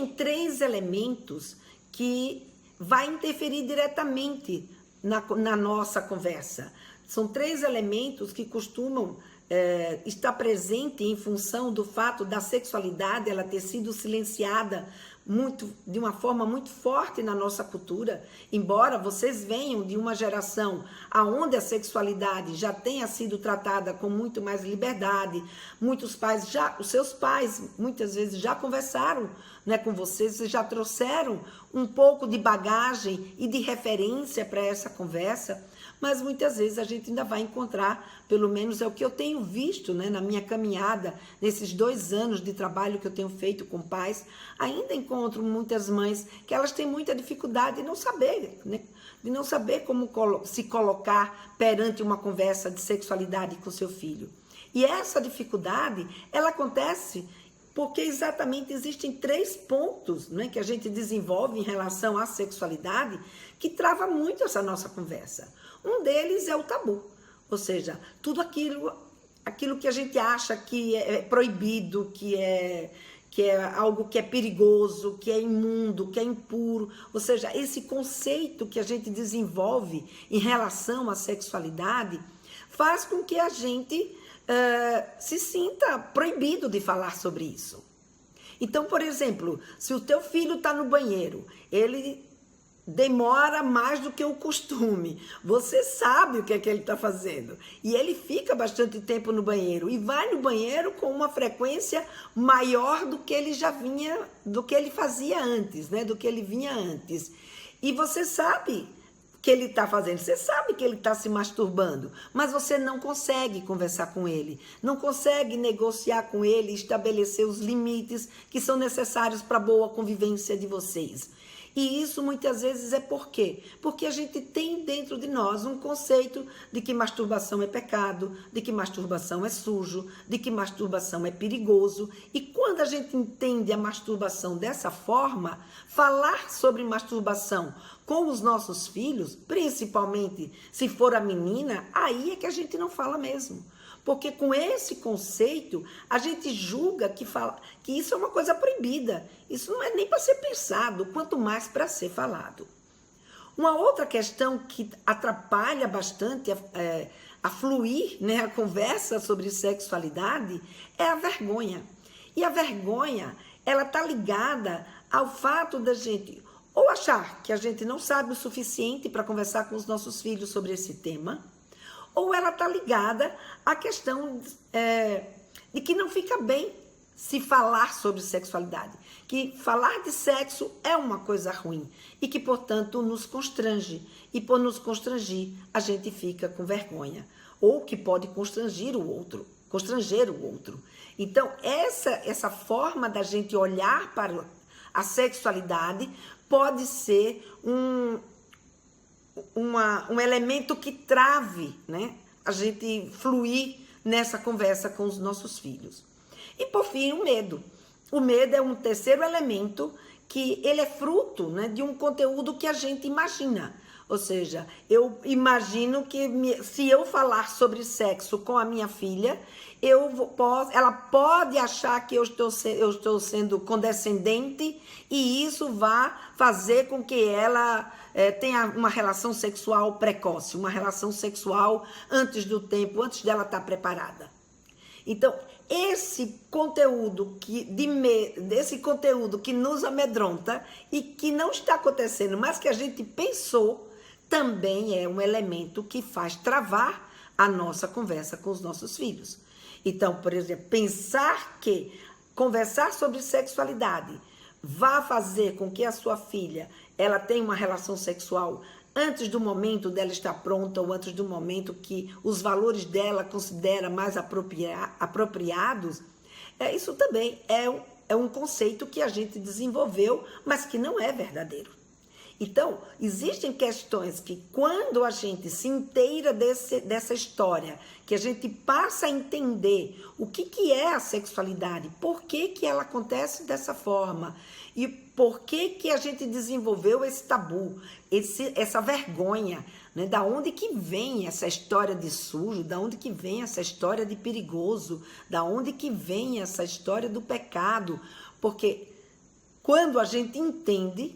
tem 3 elementos que vai interferir diretamente na nossa conversa. São 3 elementos que costumam estar presente em função do fato da sexualidade ela ter sido silenciada de uma forma muito forte na nossa cultura, embora vocês venham de uma geração onde a sexualidade já tenha sido tratada com muito mais liberdade. Muitos pais os seus pais muitas vezes já conversaram, né, com vocês já trouxeram um pouco de bagagem e de referência para essa conversa, mas muitas vezes a gente ainda vai encontrar, pelo menos é o que eu tenho visto, né, na minha caminhada, nesses 2 anos de trabalho que eu tenho feito com pais, ainda encontro muitas mães que elas têm muita dificuldade de não saber, né, de não saber como se colocar perante uma conversa de sexualidade com seu filho. E essa dificuldade, ela acontece porque exatamente existem 3 pontos, né, que a gente desenvolve em relação à sexualidade que trava muito essa nossa conversa. Um deles é o tabu, ou seja, tudo aquilo que a gente acha que é proibido, que é algo que é perigoso, que é imundo, que é impuro. Ou seja, esse conceito que a gente desenvolve em relação à sexualidade faz com que a gente se sinta proibido de falar sobre isso. Então, por exemplo, se o teu filho está no banheiro, ele demora mais do que o costume, você sabe o que é que ele está fazendo, e ele fica bastante tempo no banheiro, e vai no banheiro com uma frequência maior do que ele do que ele fazia antes, né? Do que ele vinha antes, e você sabe que ele está fazendo, você sabe que ele está se masturbando, mas você não consegue conversar com ele, não consegue negociar com ele, estabelecer os limites que são necessários para a boa convivência de vocês. E isso muitas vezes é por quê? Porque a gente tem dentro de nós um conceito de que masturbação é pecado, de que masturbação é sujo, de que masturbação é perigoso. E quando a gente entende a masturbação dessa forma, falar sobre masturbação com os nossos filhos, principalmente se for a menina, aí é que a gente não fala mesmo. Porque com esse conceito, a gente julga que isso é uma coisa proibida. Isso não é nem para ser pensado, quanto mais para ser falado. Uma outra questão que atrapalha bastante a fluir, né, a conversa sobre sexualidade é a vergonha. E a vergonha, ela está ligada ao fato da gente ou achar que a gente não sabe o suficiente para conversar com os nossos filhos sobre esse tema, ou ela está ligada à questão de que não fica bem se falar sobre sexualidade, que falar de sexo é uma coisa ruim e que, portanto, nos constrange. E por nos constrangir, a gente fica com vergonha, ou que pode constranger o outro. Então, essa forma da gente olhar para a sexualidade pode ser um elemento que trave, né, a gente fluir nessa conversa com os nossos filhos. E por fim, o medo. O medo é um terceiro elemento que ele é fruto, né, de um conteúdo que a gente imagina. Ou seja, eu imagino que se eu falar sobre sexo com a minha filha, ela pode achar que eu estou sendo condescendente e isso vai fazer com que ela tenha uma relação sexual precoce, uma relação sexual antes do tempo, antes dela estar preparada. Então, esse conteúdo que nos amedronta e que não está acontecendo, mas que a gente pensou, também é um elemento que faz travar a nossa conversa com os nossos filhos. Então, por exemplo, pensar que conversar sobre sexualidade vai fazer com que a sua filha ela tenha uma relação sexual antes do momento dela estar pronta ou antes do momento que os valores dela considera mais apropriados, isso também é um conceito que a gente desenvolveu, mas que não é verdadeiro. Então, existem questões que quando a gente se inteira dessa história, que a gente passa a entender o que é a sexualidade, por que ela acontece dessa forma e por que a gente desenvolveu esse tabu, essa vergonha, né? Da onde que vem essa história de sujo, da onde que vem essa história de perigoso, da onde que vem essa história do pecado, porque Quando a gente entende,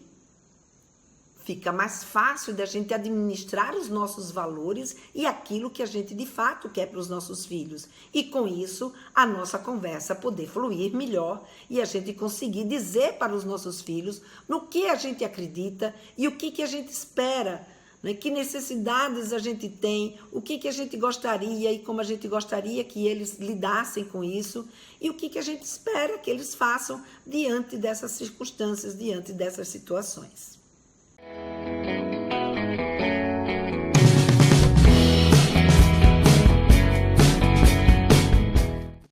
fica mais fácil da gente administrar os nossos valores e aquilo que a gente de fato quer para os nossos filhos. E com isso, a nossa conversa poder fluir melhor e a gente conseguir dizer para os nossos filhos no que a gente acredita e o que a gente espera, né? Que necessidades a gente tem, o que a gente gostaria e como a gente gostaria que eles lidassem com isso e o que a gente espera que eles façam diante dessas circunstâncias, diante dessas situações.